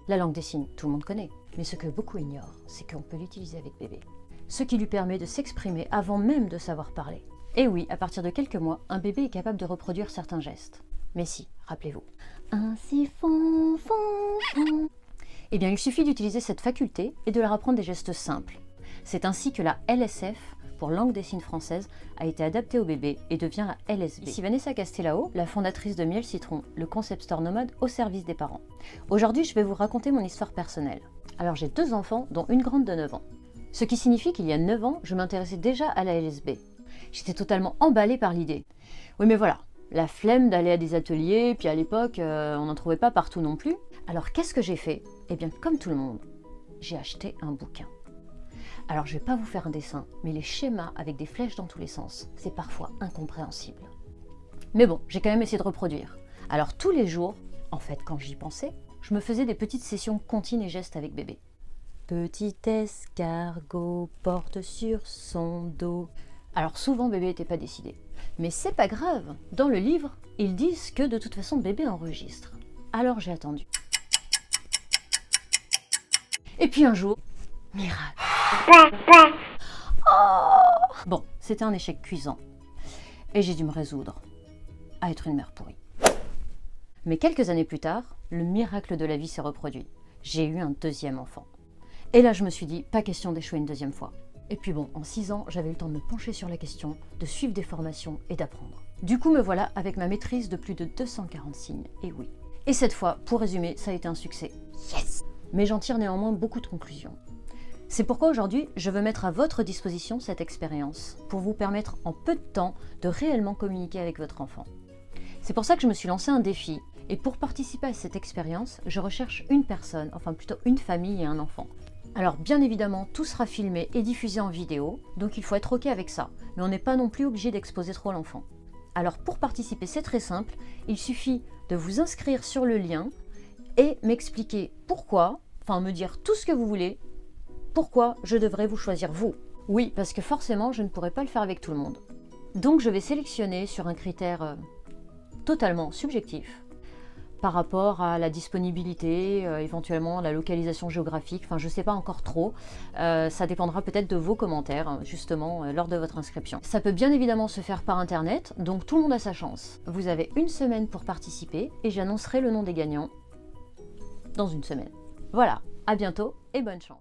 La langue des signes, tout le monde connaît. Mais ce que beaucoup ignorent, c'est qu'on peut l'utiliser avec bébé. Ce qui lui permet de s'exprimer avant même de savoir parler. Et oui, à partir de quelques mois, un bébé est capable de reproduire certains gestes. Mais si, rappelez-vous. Un siphon, fond, fond. Eh bien, il suffit d'utiliser cette faculté et de leur apprendre des gestes simples. C'est ainsi que la LSF, pour langue des signes française, a été adaptée au bébé et devient la LSB. Ici Vanessa Castelao, la fondatrice de Miel Citron, le concept store nomade au service des parents. Aujourd'hui, je vais vous raconter mon histoire personnelle. Alors, j'ai 2 enfants, dont une grande de 9 ans. Ce qui signifie qu'il y a 9 ans, je m'intéressais déjà à la LSB. J'étais totalement emballée par l'idée. Oui, mais voilà, la flemme d'aller à des ateliers, puis à l'époque, on n'en trouvait pas partout non plus. Alors, qu'est-ce que j'ai fait? Eh bien, comme tout le monde, j'ai acheté un bouquin. Alors, je vais pas vous faire un dessin, mais les schémas avec des flèches dans tous les sens, c'est parfois incompréhensible. Mais bon, j'ai quand même essayé de reproduire. Alors, tous les jours, en fait, quand j'y pensais, je me faisais des petites sessions comptines et gestes avec bébé. Petit escargot porte sur son dos. Alors souvent bébé n'était pas décidé. Mais c'est pas grave, dans le livre, ils disent que de toute façon bébé enregistre. Alors j'ai attendu. Et puis un jour, miracle. Oh bon, c'était un échec cuisant. Et j'ai dû me résoudre à être une mère pourrie. Mais quelques années plus tard, le miracle de la vie s'est reproduit. J'ai eu un 2e enfant. Et là, je me suis dit, pas question d'échouer une 2e fois. Et puis bon, en 6 ans, j'avais eu le temps de me pencher sur la question, de suivre des formations et d'apprendre. Du coup, me voilà avec ma maîtrise de plus de 240 signes, et oui. Et cette fois, pour résumer, ça a été un succès. Yes! Mais j'en tire néanmoins beaucoup de conclusions. C'est pourquoi aujourd'hui, je veux mettre à votre disposition cette expérience, pour vous permettre en peu de temps de réellement communiquer avec votre enfant. C'est pour ça que je me suis lancé un défi, et pour participer à cette expérience, je recherche une personne, enfin plutôt une famille et un enfant. Alors bien évidemment, tout sera filmé et diffusé en vidéo, donc il faut être ok avec ça, mais on n'est pas non plus obligé d'exposer trop l'enfant. Alors pour participer, c'est très simple, il suffit de vous inscrire sur le lien et m'expliquer pourquoi, enfin me dire tout ce que vous voulez, pourquoi je devrais vous choisir vous. Oui, parce que forcément, je ne pourrai pas le faire avec tout le monde. Donc je vais sélectionner sur un critère totalement subjectif, par rapport à la disponibilité, éventuellement la localisation géographique, enfin je sais pas encore trop, ça dépendra peut-être de vos commentaires, justement, lors de votre inscription. Ça peut bien évidemment se faire par internet, donc tout le monde a sa chance. Vous avez 1 semaine pour participer, et j'annoncerai le nom des gagnants dans 1 semaine. Voilà, à bientôt et bonne chance.